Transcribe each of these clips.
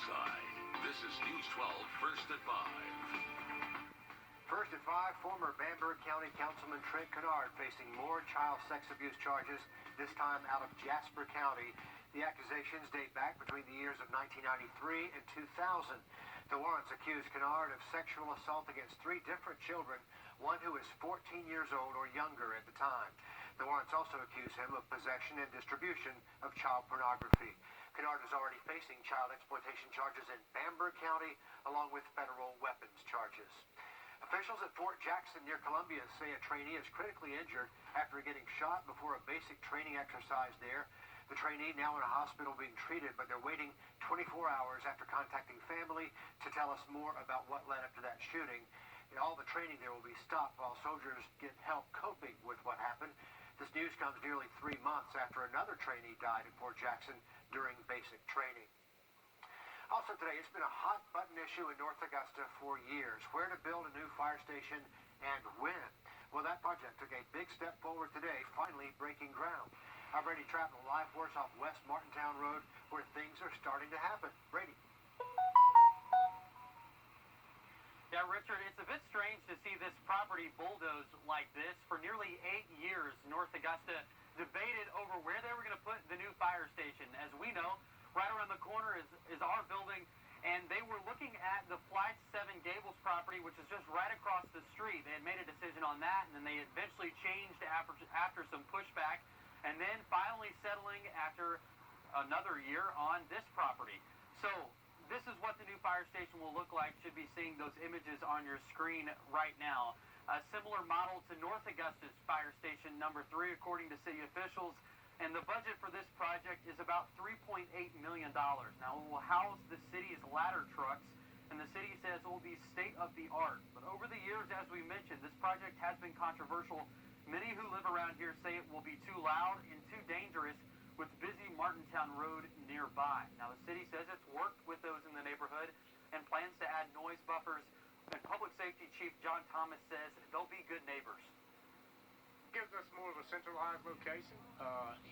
side. This is News 12 First at 5. First at 5, former Bamberg County Councilman Trent Kennard facing more child sex abuse charges, this time out of Jasper County. The accusations date back between the years of 1993 and 2000. The warrants accuse Kennard of sexual assault against 3 different children, one who is 14 years old or younger at the time. The warrants also accuse him of possession and distribution of child pornography. Kennard is already facing child exploitation charges in Bamberg County, along with federal weapons charges. Officials at Fort Jackson near Columbia say a trainee is critically injured after getting shot before a basic training exercise there. The trainee now in a hospital being treated, but they're waiting 24 hours after contacting family to tell us more about what led up to that shooting. And all the training there will be stopped while soldiers get help coping with what happened. This news comes nearly 3 months after another trainee died at Fort Jackson during basic training. Also today, it's been a hot-button issue in North Augusta for years. Where to build a new fire station and when. Well, that project took a big step forward today, finally breaking ground. Our Brady Trapman live for us off West Martintown Road, where things are starting to happen. Brady. Yeah, Richard, it's a bit strange to see this property bulldozed like this. For nearly 8 years, North Augusta debated over where they were going to put the new fire station. As we know, right around the corner is our building, and they were looking at the Flight 7 Gables property, which is just right across the street. They had made a decision on that, and then they eventually changed after some pushback, and then finally settling after another year on this property. So this is what the new fire station will look like. Should be seeing those images on your screen right now. A similar model to North Augusta's fire station number 3, according to city officials. And the budget for this project is about $3.8 million. Now, it will house the city's ladder trucks, and the city says it will be state-of-the-art. But over the years, as we mentioned, this project has been controversial. Many who live around here say it will be too loud and too dangerous with busy Martintown Road nearby. Now, the city says it's worked with those in the neighborhood and plans to add noise buffers. And Public Safety Chief John Thomas says they'll be good neighbors. Gives us more of a centralized location.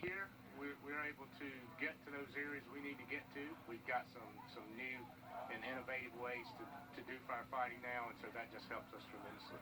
Here, we're able to get to those areas we need to get to. We've got some new and innovative ways to do firefighting now, and so that just helps us tremendously.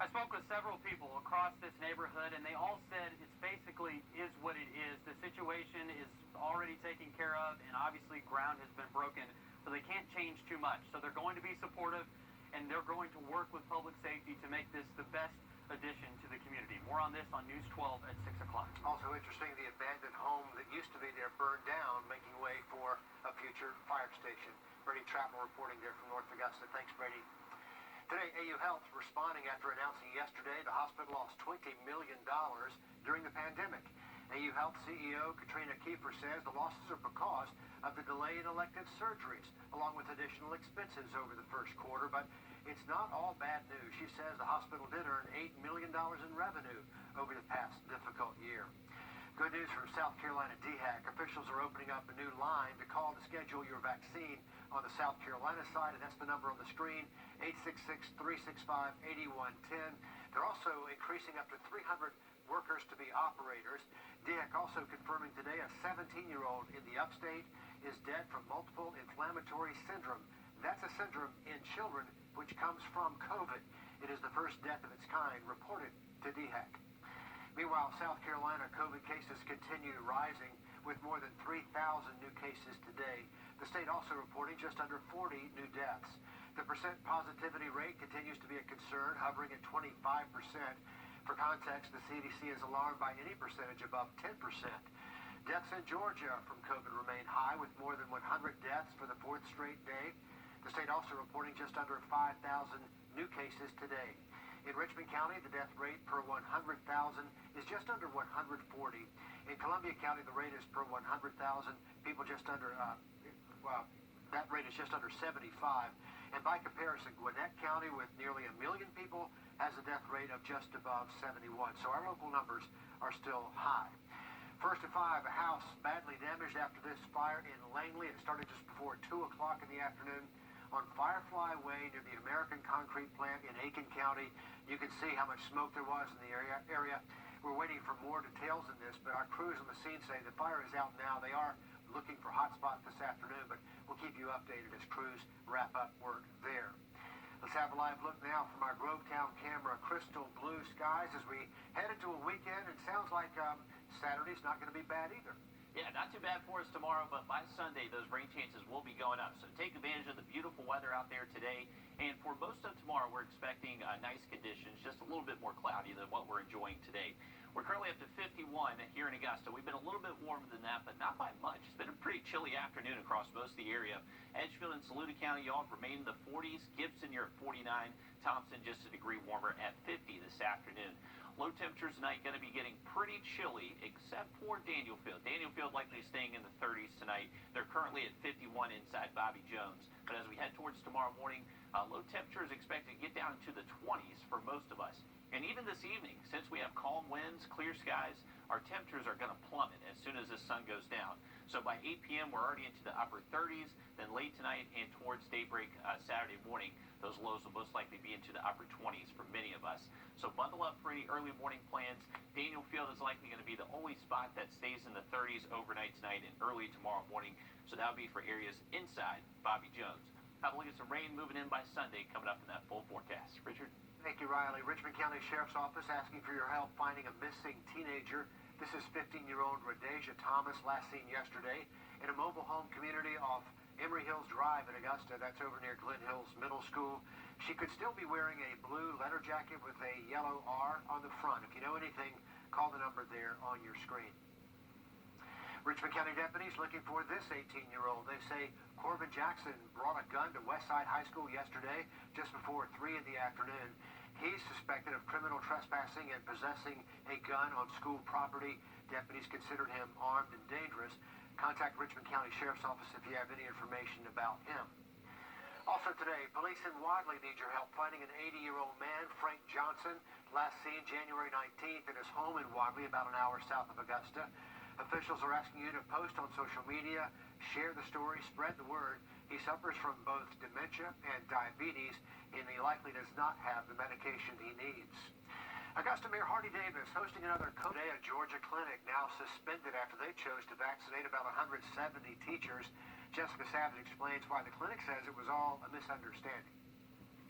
I spoke with several people across this neighborhood, and they all said it's basically is what it is. The situation is already taken care of, and obviously ground has been broken, so they can't change too much. So they're going to be supportive, and they're going to work with public safety to make this the best addition to the community. More on this on News 12 at 6 o'clock. Also interesting, the abandoned home that used to be there burned down, making way for a future fire station. Brady Trapman reporting there from North Augusta. Thanks, Brady. Today, AU Health responding after announcing yesterday the hospital lost $20 million during the pandemic. AU Health CEO Katrina Kiefer says the losses are because of the delay in elective surgeries, along with additional expenses over the first quarter. But it's not all bad news. She says the hospital did earn $8 million in revenue over the past difficult year. Good news from South Carolina DHEC. Officials are opening up a new line to call to schedule your vaccine on the South Carolina side, and that's the number on the screen, 866-365-8110. They're also increasing up to 300 workers to be operators. DHEC also confirming today a 17-year-old in the upstate is dead from multiple inflammatory syndrome. That's a syndrome in children which comes from COVID. It is the first death of its kind reported to DHEC. Meanwhile, South Carolina COVID cases continue rising with more than 3,000 new cases today. The state also reporting just under 40 new deaths. The percent positivity rate continues to be a concern, hovering at 25%. For context, the CDC is alarmed by any percentage above 10%. Deaths in Georgia from COVID remain high, with more than 100 deaths for the 4th straight day. The state also reporting just under 5,000 new cases today. In Richmond County, the death rate per 100,000 is just under 140. In Columbia County, the rate is per 100,000 people just under, that rate is just under 75. And by comparison, Gwinnett County, with nearly 1 million people, has a death rate of just above 71. So our local numbers are still high. First at 5, a house badly damaged after this fire in Langley. It started just before 2 o'clock in the afternoon on Firefly Way near the American Concrete Plant in Aiken County. You can see how much smoke there was in the area. We're waiting for more details in this, but our crews on the scene say the fire is out now. They are looking for hot spots this afternoon, but we'll keep you updated as crews wrap up work there. Let's have a live look now from our Grovetown camera. Crystal blue skies as we head into a weekend. It sounds like Saturday's not going to be bad either. Yeah, not too bad for us tomorrow, but by Sunday, those rain chances will be going up. So take advantage of the beautiful weather out there today. And for most of tomorrow, we're expecting nice conditions, just a little bit more cloudy than what we're enjoying today. We're currently up to 51 here in Augusta. We've been a little bit warmer than that, but not by much. It's been a pretty chilly afternoon across most of the area. Edgefield and Saluda County, y'all remain in the 40s. Gibson, you're at 49. Thompson, just a degree warmer at 50 this afternoon. Low temperatures tonight going to be getting pretty chilly, except for Danielfield. Danielfield likely staying in the 30s tonight. They're currently at 51 inside Bobby Jones. But as we head towards tomorrow morning, low temperatures expected to get down to the 20s for most of us. And even this evening, since we have calm winds, clear skies, our temperatures are going to plummet as soon as the sun goes down. So by 8 p.m., we're already into the upper 30s. Then late tonight and towards daybreak Saturday morning, those lows will most likely be into the upper 20s for many of us. So bundle up for any early morning plans. Danielfield is likely going to be the only spot that stays in the 30s overnight tonight and early tomorrow morning. So that'll be for areas inside Bobby Jones. Have a look at some rain moving in by Sunday coming up in that full forecast. Richard? Thank you, Riley. Richmond County Sheriff's Office asking for your help finding a missing teenager. This is 15-year-old Wrdw Thomas, last seen yesterday in a mobile home community off Emory Hills Drive in Augusta. That's over near Glen Hills Middle School. She could still be wearing a blue letter jacket with a yellow R on the front. If you know anything, call the number there on your screen. Richmond County deputies looking for this 18-year-old. They say Corbin Jackson brought a gun to Westside High School yesterday just before 3 in the afternoon. He's suspected of criminal trespassing and possessing a gun on school property. Deputies considered him armed and dangerous. Contact Richmond County Sheriff's Office if you have any information about him. Also today, police in Wadley need your help finding an 80-year-old man, Frank Johnson, last seen January 19th at his home in Wadley, about an hour south of Augusta. Officials are asking you to post on social media, share the story, spread the word. He suffers from both dementia and diabetes, and he likely does not have the medication he needs. Augusta Mayor Hardy Davis hosting another day. A Georgia clinic now suspended after they chose to vaccinate about 170 teachers. Jessica Savage explains why the clinic says it was all a misunderstanding.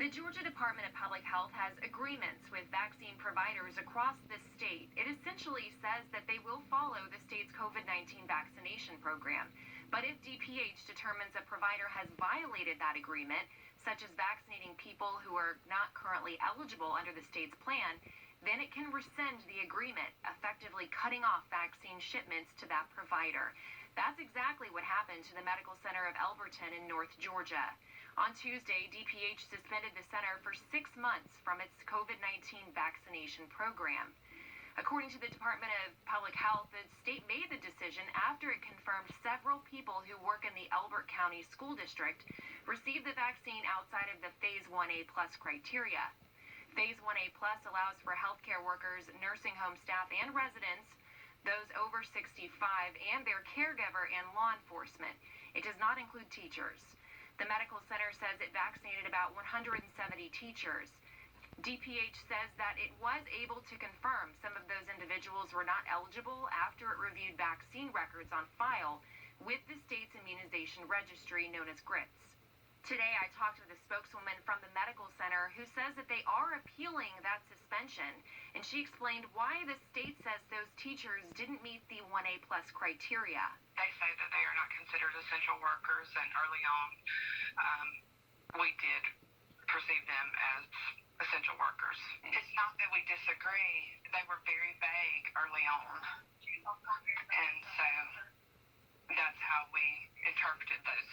The Georgia Department of Public Health has agreements with vaccine providers across the state. It essentially says that they will follow the state's COVID-19 vaccination program. But if DPH determines a provider has violated that agreement, such as vaccinating people who are not currently eligible under the state's plan, then it can rescind the agreement, effectively cutting off vaccine shipments to that provider. That's exactly what happened to the Medical Center of Elberton in North Georgia. On Tuesday, DPH suspended the center for 6 months from its COVID-19 vaccination program. According to the Department of Public Health, the state made the decision after it confirmed several people who work in the Elbert County School District received the vaccine outside of the Phase 1A Plus criteria. Phase 1A Plus allows for healthcare workers, nursing home staff, and residents, those over 65, and their caregiver and law enforcement. It does not include teachers. The medical center says it vaccinated about 170 teachers. DPH says that it was able to confirm some of those individuals were not eligible after it reviewed vaccine records on file with the state's immunization registry known as GRITS. Today, I talked with a spokeswoman from the medical center who says that they are appealing that suspension, and she explained why the state says those teachers didn't meet the 1A plus criteria. They say that they are not considered essential workers, and early on, we did perceive them as essential workers. It's not that we disagree. They were very vague early on, and so that's how we interpreted those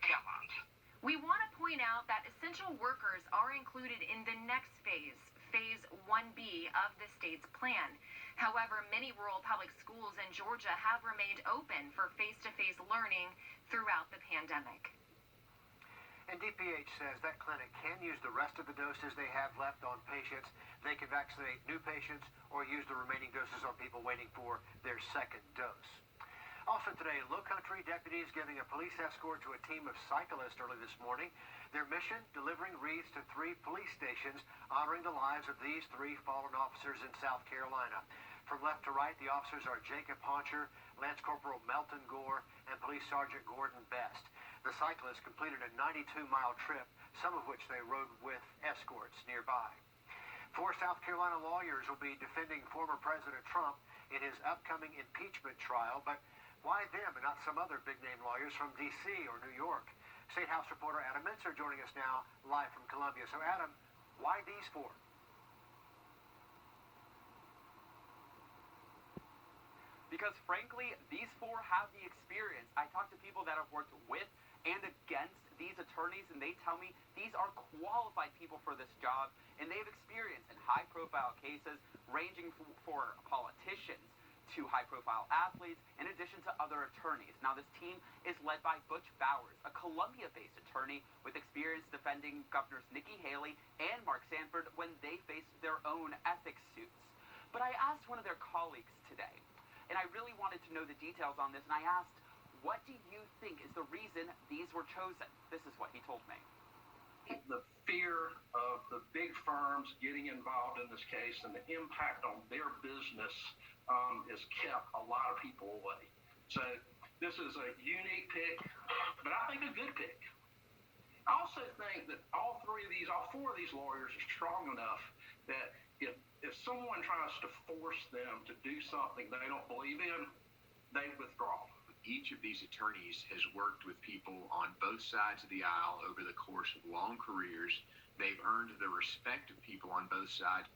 guidelines. We want to point out that essential workers are included in the next phase, Phase 1B of the state's plan. However, many rural public schools in Georgia have remained open for face-to-face learning throughout the pandemic. And DPH says that clinic can use the rest of the doses they have left on patients. They can vaccinate new patients or use the remaining doses on people waiting for their second dose. Also today, Lowcountry deputies giving a police escort to a team of cyclists early this morning. Their mission, delivering wreaths to 3 police stations, honoring the lives of these 3 fallen officers in South Carolina. From left to right, the officers are Jacob Hauncher, Lance Corporal Melton Gore, and Police Sergeant Gordon Best. The cyclists completed a 92-mile trip, some of which they rode with escorts nearby. 4 South Carolina lawyers will be defending former President Trump in his upcoming impeachment trial, but why them and not some other big-name lawyers from D.C. or New York? State House reporter Adam Mintzer joining us now live from Columbia. So, Adam, why these 4? Because, frankly, these 4 have the experience. I talked to people that have worked with and against these attorneys, and they tell me these are qualified people for this job, and they have experience in high-profile cases ranging for politicians to high-profile athletes, in addition to other attorneys. Now, this team is led by Butch Bowers, a Columbia-based attorney with experience defending Governors Nikki Haley and Mark Sanford when they faced their own ethics suits. But I asked one of their colleagues today, and I really wanted to know the details on this, and I asked, what do you think is the reason these were chosen? This is what he told me. The fear of the big firms getting involved in this case and the impact on their business has kept a lot of people away. So this is a unique pick, but I think a good pick. I also think that all 4 of these lawyers are strong enough that if someone tries to force them to do something they don't believe in, they withdraw. Each of these attorneys has worked with people on both sides of the aisle over the course of long careers. They've earned the respect of people on both sides.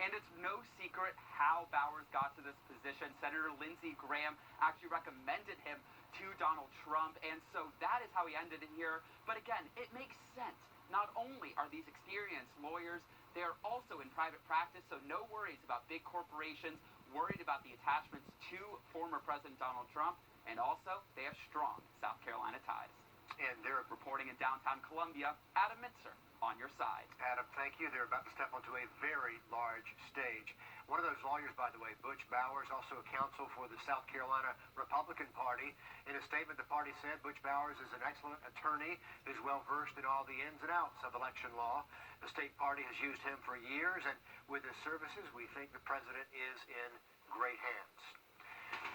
And it's no secret how Bowers got to this position. Senator Lindsey Graham actually recommended him to Donald Trump, and so that is how he ended in here. But again, it makes sense. Not only are these experienced lawyers, they are also in private practice, so no worries about big corporations worried about the attachments to former President Donald Trump, and also they have strong South Carolina ties. And they're reporting in downtown Columbia. Adam Mintzer, on your side. Adam, thank you. They're about to step onto a very large stage. One of those lawyers, by the way, Butch Bowers, also a counsel for the South Carolina Republican Party. In a statement, the party said Butch Bowers is an excellent attorney who's well-versed in all the ins and outs of election law. The state party has used him for years, and with his services, we think the president is in great hands.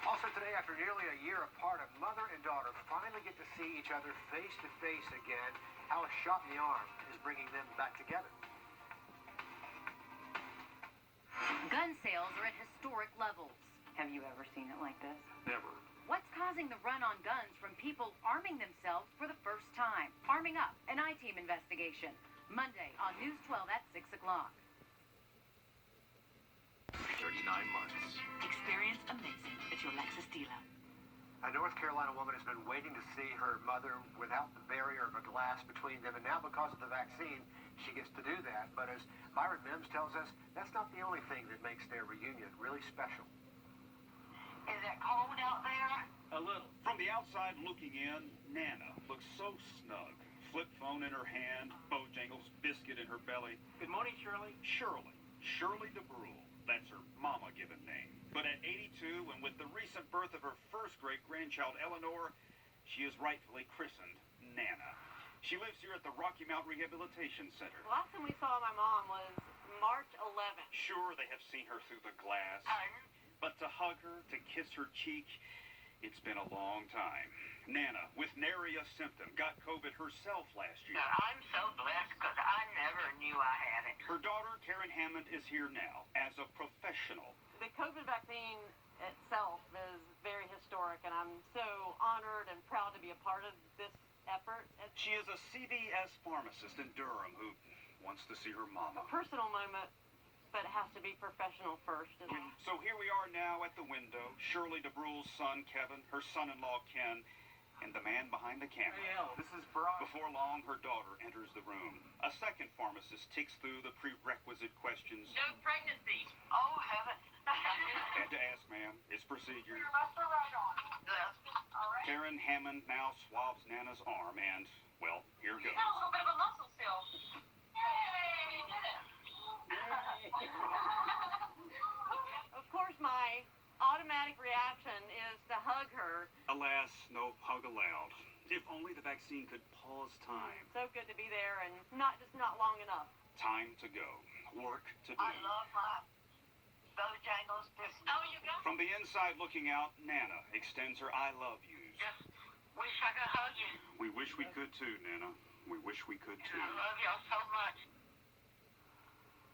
Also today, after nearly a year apart, a mother and daughter finally get to see each other face-to-face again. How a shot in the arm is bringing them back together. Gun sales are at historic levels. Have you ever seen it like this? Never. What's causing the run on guns from people arming themselves for the first time? Arming Up, an I-Team investigation. Monday on News 12 at 6 o'clock. 39 months. Experience amazing at your Lexus dealer. A North Carolina woman has been waiting to see her mother without the barrier of a glass between them, and now because of the vaccine, she gets to do that. But as Byron Mims tells us, that's not the only thing that makes their reunion really special. Is it cold out there? A little. From the outside looking in, Nana looks so snug. Flip phone in her hand, Bojangles biscuit in her belly. Good morning, Shirley. Shirley DeBrule. That's her mama-given name. But at 82, and with the recent birth of her first great-grandchild, Eleanor, she is rightfully christened Nana. She lives here at the Rocky Mount Rehabilitation Center. The last time we saw my mom was March 11th. Sure, they have seen her through the glass. But to hug her, to kiss her cheek, it's been a long time. Nana, with nary a symptom, got COVID herself last year. I'm so blessed because I never knew I had it. Her daughter, Karen Hammond, is here now as a professional. The COVID vaccine itself is very historic, and I'm so honored and proud to be a part of this effort. She is a CVS pharmacist in Durham who wants to see her mama. A personal moment, but it has to be professional first. So here we are now at the window. Shirley DeBrule's son, Kevin, her son-in-law, Ken, and the man behind the camera. This is Brian. Before long, her daughter enters the room. A second pharmacist ticks through the prerequisite questions. No pregnancy. Oh, heaven. Had to ask, ma'am. It's procedure. Your muscle right on. Yes. All right. Karen Hammond now swabs Nana's arm, and, well, here goes. You got a little bit of a muscle still. Yay, you did it. to hug her. Alas, no hug allowed. If only the vaccine could pause time. So good to be there and not long enough. Time to go. Work to do. I love my Bojangles Christmas. Oh, you got From the inside looking out, Nana extends her I love yous. Just wish I could hug you. We wish we could too, Nana. We wish we could too. I love y'all so much.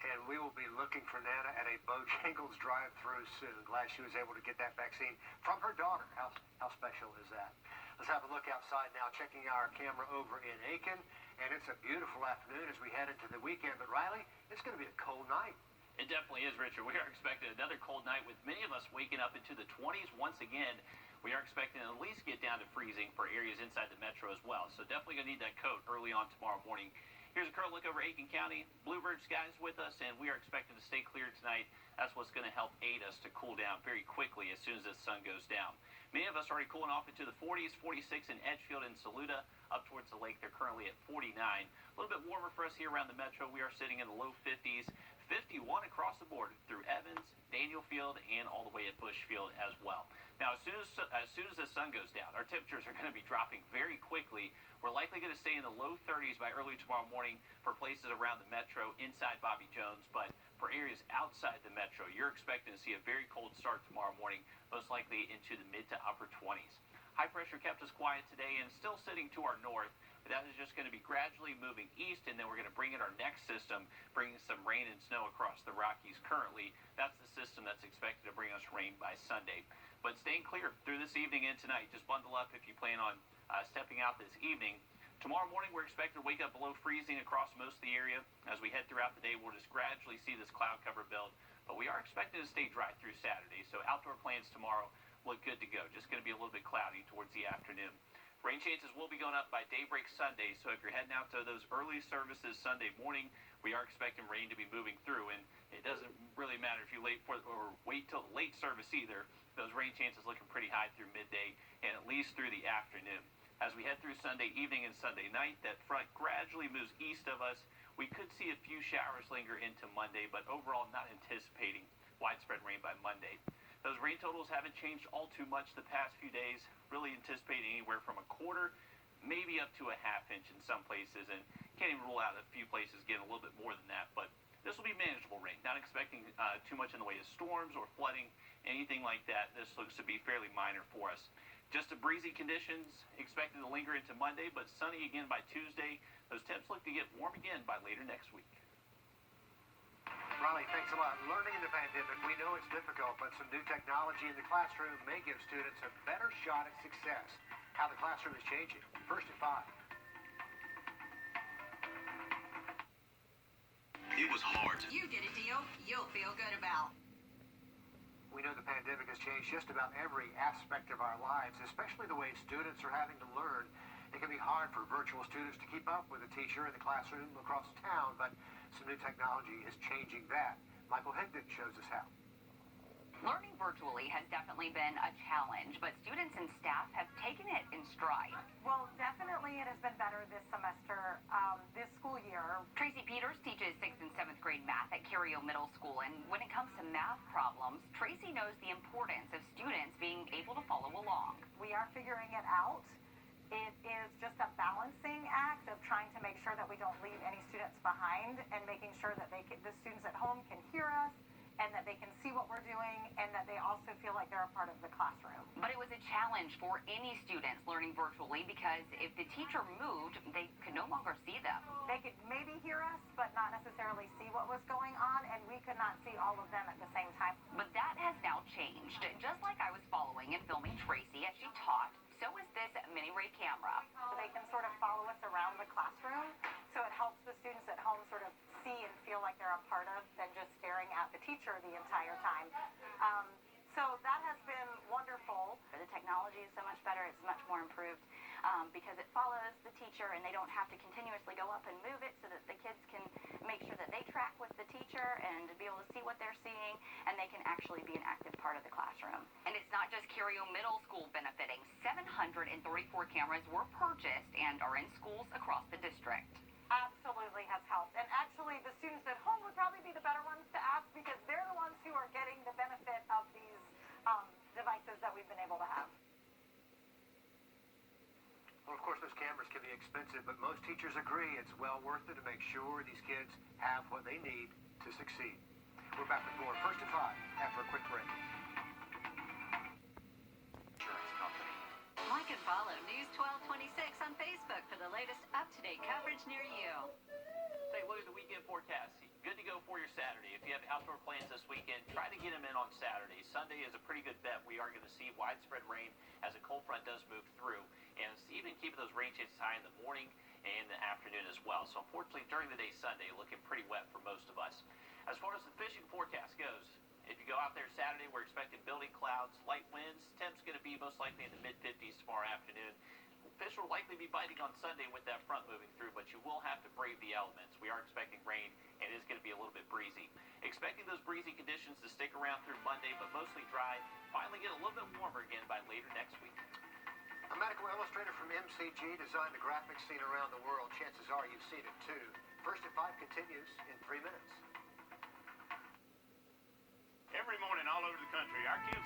And we will be looking for Nana at a Bojangles drive-thru soon. Glad she was able to get that vaccine from her daughter. How special is that? Let's have a look outside now, checking our camera over in Aiken. And it's a beautiful afternoon as we head into the weekend. But Riley, it's going to be a cold night. It definitely is, Richard. We are expecting another cold night with many of us waking up into the 20s once again. We are expecting to at least get down to freezing for areas inside the metro as well. So definitely going to need that coat early on tomorrow morning. Here's a current look over Aiken County. Bluebird skies with us, and we are expecting to stay clear tonight. That's what's going to help aid us to cool down very quickly as soon as the sun goes down. Many of us are already cooling off into the 40s, 46 in Edgefield and Saluda. Up towards the lake, they're currently at 49. A little bit warmer for us here around the metro. We are sitting in the low 50s. 51 across the board through Evans, Danielfield, and all the way at Bushfield as well. Now, as soon as the sun goes down, our temperatures are going to be dropping very quickly. We're likely going to stay in the low 30s by early tomorrow morning for places around the metro inside Bobby Jones, but for areas outside the metro, you're expecting to see a very cold start tomorrow morning, most likely into the mid to upper 20s. High pressure kept us quiet today and still sitting to our north, but that is just going to be gradually moving east, and then we're going to bring in our next system, bringing some rain and snow across the Rockies currently. That's the system that's expected to bring us rain by Sunday. But staying clear through this evening and tonight. Just bundle up if you plan on stepping out this evening. Tomorrow morning, we're expected to wake up below freezing across most of the area. As we head throughout the day, we'll just gradually see this cloud cover build. But we are expected to stay dry through Saturday, so outdoor plans tomorrow look good to go. Just going to be a little bit cloudy towards the afternoon. Rain chances will be going up by daybreak Sunday, so if you're heading out to those early services Sunday morning, we are expecting rain to be moving through, and it doesn't really matter if you wait till the late service either. Those rain chances looking pretty high through midday and at least through the afternoon. As we head through Sunday evening and Sunday night, that front gradually moves east of us. We could see a few showers linger into Monday, but overall not anticipating widespread rain by Monday. Those rain totals haven't changed all too much the past few days, really anticipating anywhere from a quarter, maybe up to a half inch in some places, and can't even rule out a few places getting a little bit more than that, but this will be manageable rain. Not expecting too much in the way of storms or flooding, anything like that. This looks to be fairly minor for us. Just a breezy conditions expected to linger into Monday, but sunny again by Tuesday. Those temps look to get warm again by later next week. Riley, thanks a lot. Learning in the pandemic, we know it's difficult, but some new technology in the classroom may give students a better shot at success. How the classroom is changing. First at 5. It was hard. You did a deal you'll feel good about. We know the pandemic has changed just about every aspect of our lives, especially the way students are having to learn. It can be hard for virtual students to keep up with a teacher in the classroom across town, but some new technology is changing that. Michael Higdon shows us how. Learning virtually has definitely been a challenge, but students and staff have taken it in stride. Well, definitely it has been better this semester, this school year. Tracy Peters teaches 6th and 7th grade math at Cario Middle School, and when it comes to math problems, Tracy knows the importance of students being able to follow along. We are figuring it out. It is just a balancing act of trying to make sure that we don't leave any students behind and making sure that the students at home can hear us, and that they can see what we're doing, and that they also feel like they're a part of the classroom. But it was a challenge for any students learning virtually because if the teacher moved, they could no longer see them. They could maybe hear us, but not necessarily see what was going on, and we could not see all of them at the same time. But that has now changed. Just like I was following and filming Tracy as she taught, so is this mini ray camera. So they can sort of follow us around the classroom, so it helps the students at home sort of see and feel like they're a part of than just staring at the teacher the entire time. So that has been wonderful. The technology is so much better. It's much more improved because it follows the teacher, and they don't have to continuously go up and move it, so that the kids can make sure that they track with the teacher and be able to see what they're seeing, and they can actually be an active part of the classroom. And it's not just Cario Middle School benefiting. 734 cameras were purchased and are in schools across the district. Absolutely has helped. And actually, the students at home would probably be the better ones to ask because they're the ones who are getting the benefit of these devices that we've been able to have. Well, of course, those cameras can be expensive, but most teachers agree it's well worth it to make sure these kids have what they need to succeed. We're back with more First at 5 after a quick break. Insurance company. Like and follow News 1226 on Facebook for the latest up-to-date coverage near you. Take a look at the weekend forecast. Good to go for your Saturday. If you have outdoor plans this weekend, try to get them in on Saturday. Sunday is a pretty good bet. We are going to see widespread rain as a cold front does move through. And even keeping those rain chances high in the morning and the afternoon as well. So unfortunately, during the day Sunday, looking pretty wet for most of us. As far as the fishing forecast goes, if you go out there Saturday, we're expecting building clouds, light winds. Temps going to be most likely in the mid-50s tomorrow afternoon. Fish will likely be biting on Sunday with that front moving through, but you will have to brave the elements. We are expecting rain, and it is going to be a little bit breezy. Expecting those breezy conditions to stick around through Monday, but mostly dry. Finally get a little bit warmer again by later next week. A medical illustrator from MCG designed the graphics seen around the world. Chances are you've seen it too. First at 5 continues in 3 minutes. Every morning all over the country, our kids